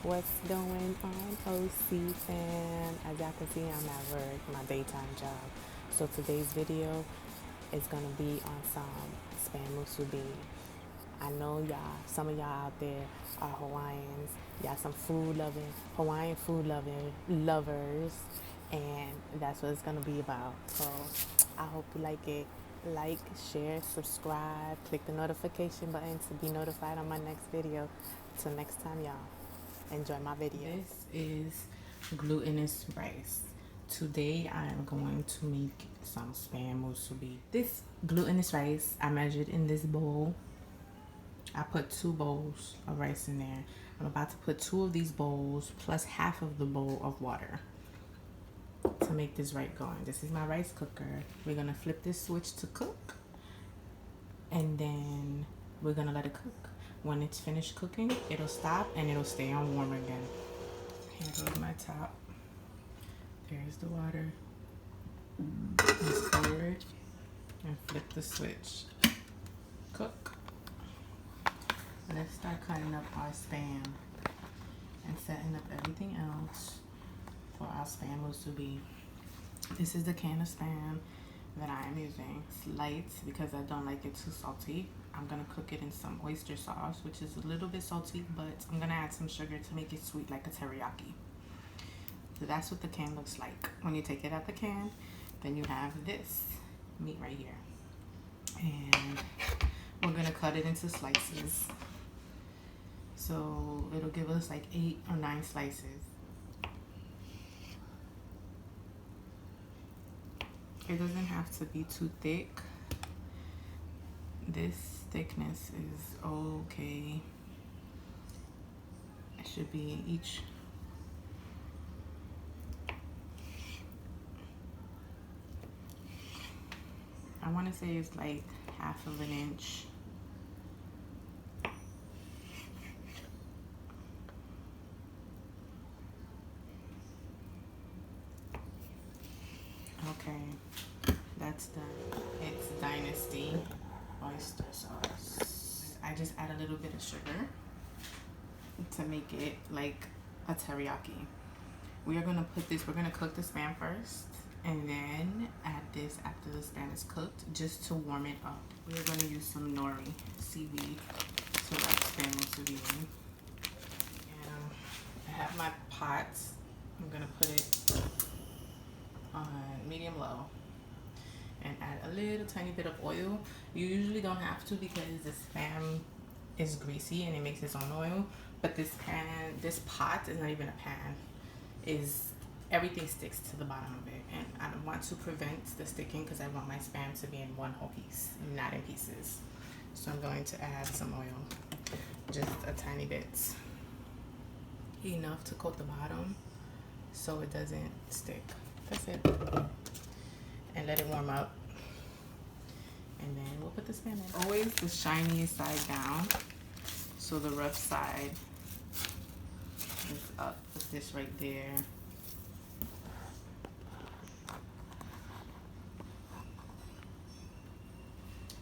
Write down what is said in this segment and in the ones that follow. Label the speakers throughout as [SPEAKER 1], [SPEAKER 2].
[SPEAKER 1] What's going on, OC fam? As y'all can see, I'm at work, my daytime job. So today's video is gonna be on some Spam Musubi. I know y'all, some of y'all out there are Hawaiians. Y'all some Hawaiian food lovers, and that's what it's gonna be about. So I hope you like it. Like, share, subscribe, click the notification button to be notified on my next video. Till next time, y'all. Enjoy my video. This is glutinous rice. Today I am going to make some Spam Musubi. This glutinous rice I measured in this bowl. I put 2 bowls of rice in there. I'm about to put 2 of these bowls plus half of the bowl of water to make this right going. This is my rice cooker. We're gonna flip this switch to cook, and then we're gonna let it cook. When it's finished cooking, it'll stop and it'll stay on warm again. Here goes my top. There's the water. Let's lower it and flip the switch. Cook. Let's start cutting up our Spam and setting up everything else for our Spam Musubi. This is the can of Spam that I am using. It's light because I don't like it too salty. I'm gonna cook it in some oyster sauce, which is a little bit salty, but I'm gonna add some sugar to make it sweet like a teriyaki. So that's what the can looks like. When you take it out the can, then you have this meat right here. And we're gonna cut it into slices. So it'll give us like 8 or 9 slices. It doesn't have to be too thick. This thickness is okay. It should be each. I want to say it's like 1/2 inch. Okay, that's done. It's Dynasty oyster sauce. I just add a little bit of sugar to make it like a teriyaki. We are gonna we're gonna cook the Spam first and then add this after the Spam is cooked just to warm it up. We're gonna use some Nori seaweed to wrap Spam Musubi in. And I have my pot. I'm gonna put it on medium low and add a little tiny bit of oil. You usually don't have to because the Spam is greasy and it makes its own oil, but this pot is not even a pan. Everything sticks to the bottom of it, and I don't want to prevent the sticking because I want my Spam to be in one whole piece, not in pieces. So I'm going to add some oil, just a tiny bit, enough to coat the bottom so it doesn't stick. That's it. And let it warm up, and then we'll put the Spam in. Always the shiniest side down, so the rough side is up. Put this right there.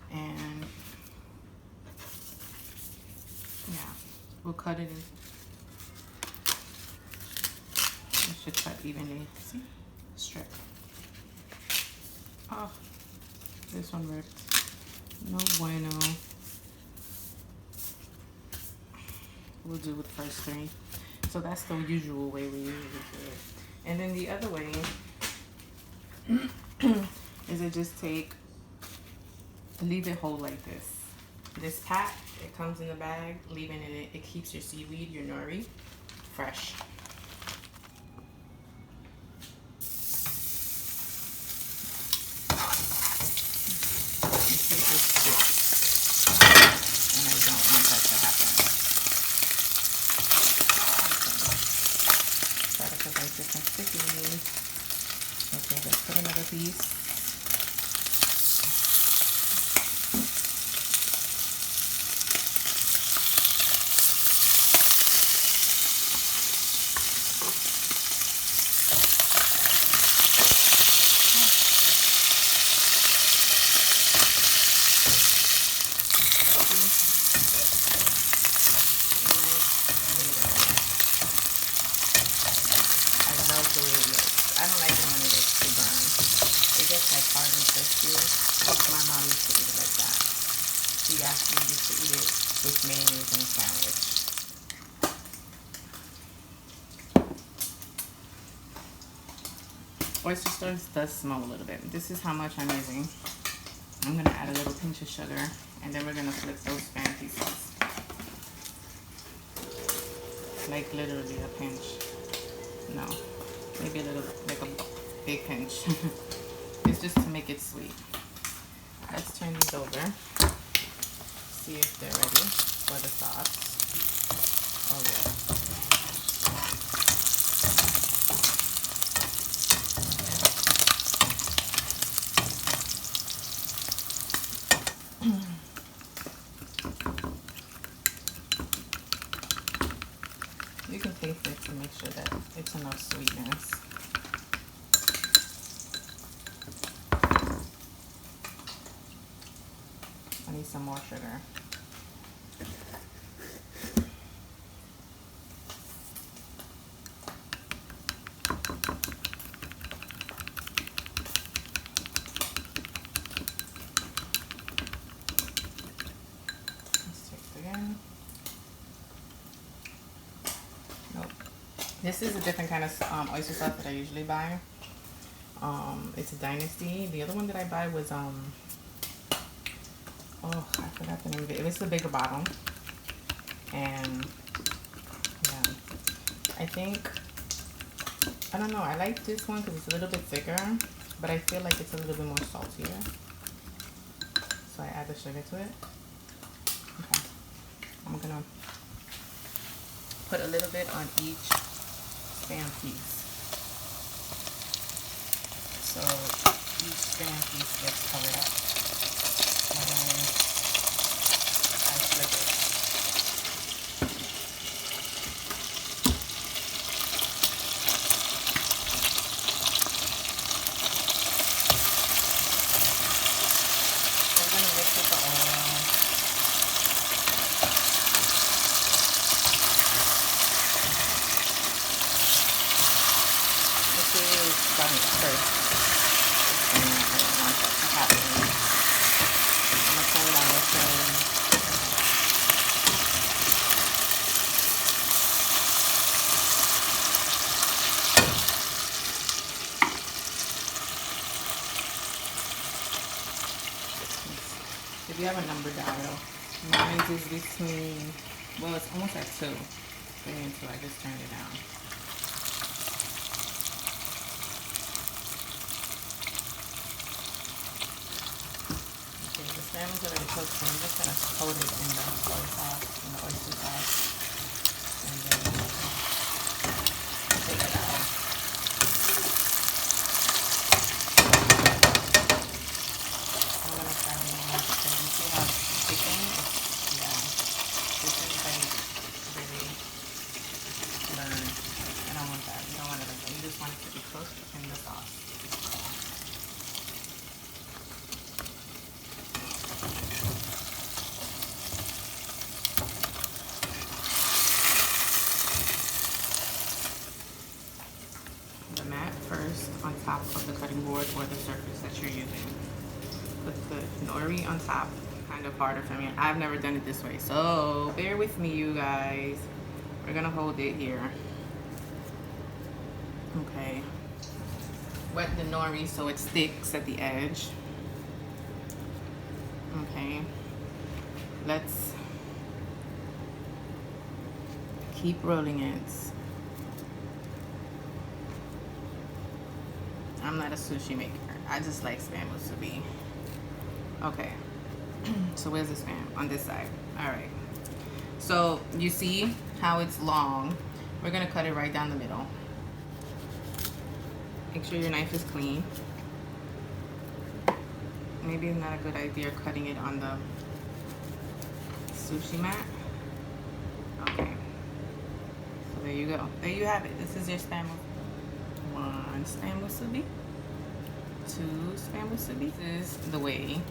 [SPEAKER 1] And yeah, we'll cut it in. It should cut evenly. See? Strip. Oh, this one ripped. No bueno. We'll do with the first 3. So that's the usual way we usually do it. And then the other way is to just leave it whole like this. This pack, it comes in the bag. Leaving it keeps your seaweed, your nori, fresh. And I don't want that to happen. Try to prevent it from sticking. Okay, let's put another piece. I don't like it when it gets too burned. It gets like hard and crispy. My mom used to eat it like that. She actually used to eat it with mayonnaise in a sandwich. Oyster sauce does smell a little bit. This is how much I'm using. I'm gonna add a little pinch of sugar, and then we're gonna flip those Spam pieces. Like literally a pinch. No, maybe a little, like a big pinch. It's just to make it sweet. Let's turn these over. See if they're ready for the sauce. Oh yeah. You can taste it to make sure that it's enough sweetness. I need some more sugar. Let's taste again. Nope. This is a different kind of oyster sauce that I usually buy. It's a Dynasty. The other one that I buy was oh, I forgot the name of it. It was the bigger bottle, and yeah, I think, I don't know, I like this one because it's a little bit thicker, but I feel like it's a little bit more saltier, so I add the sugar to it. Okay, I'm gonna put a little bit on each Spam piece, so each Spam piece gets covered up. And I flip it. We're going to mix with the oil. This is starting first. If you have a number dial, mine is between, well, it's almost at 2. 3 and 2, I just turned it down. Okay, the salmon is already cooked, so I'm just gonna coat it in the soy sauce, in the oyster sauce, and then take it out. First on top of the cutting board or the surface that you're using. Put the nori on top. Kind of harder for me. I've never done it this way, so bear with me, you guys. We're gonna hold it here. Okay. Wet the nori so it sticks at the edge. Okay. Let's keep rolling it. I'm not a sushi maker. I just like Spam Musubi. Okay. So where's the Spam? On this side. Alright. So you see how it's long. We're going to cut it right down the middle. Make sure your knife is clean. Maybe it's not a good idea cutting it on the sushi mat. Okay. So there you go. There you have it. This is your Spam Musubi. 1 Spam Musubi, 2 Spam Musubi. This is the way,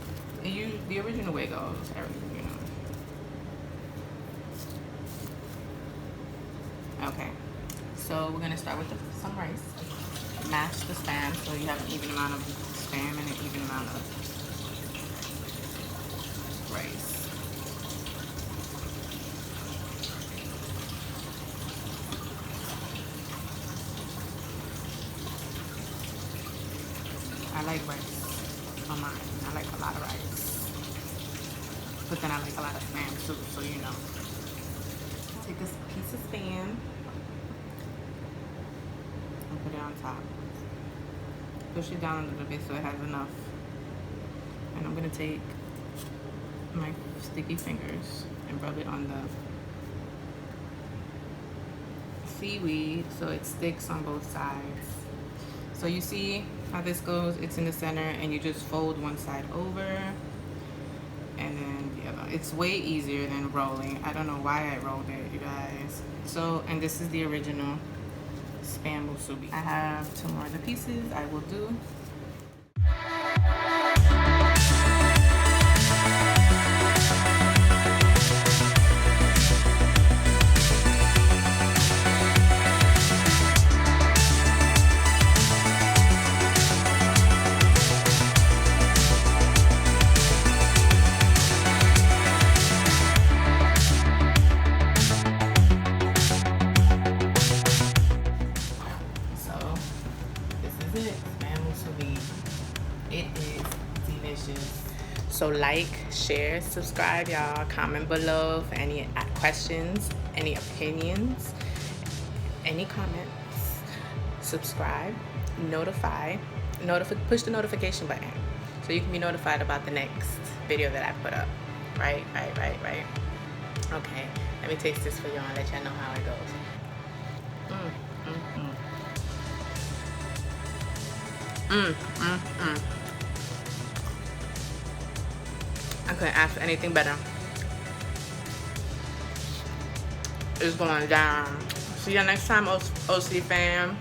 [SPEAKER 1] the original way goes, everything, you know. Okay, So we're gonna start with some rice. Mash the spam so you have an even amount of spam and an even amount of rice. I like rice on mine. I like a lot of rice. But then I like a lot of spam too, so you know. Take this piece of spam and put it on top. Push it down a little bit so it has enough. And I'm gonna take my sticky fingers and rub it on the seaweed so it sticks on both sides. So you see how this goes? It's in the center and you just fold one side over and then the other. It's way easier than rolling. I don't know why I rolled it, you guys. So, and this is the original Spam Musubi. I have 2 more of the pieces I will do. It is delicious. So like, share, subscribe, y'all. Comment below for any questions, any opinions, any comments. Subscribe, push the notification button so you can be notified about the next video that I put up. Right. Okay, let me taste this for y'all and let y'all know how it goes. I couldn't ask for anything better. It's going down. See you next time, OC fam.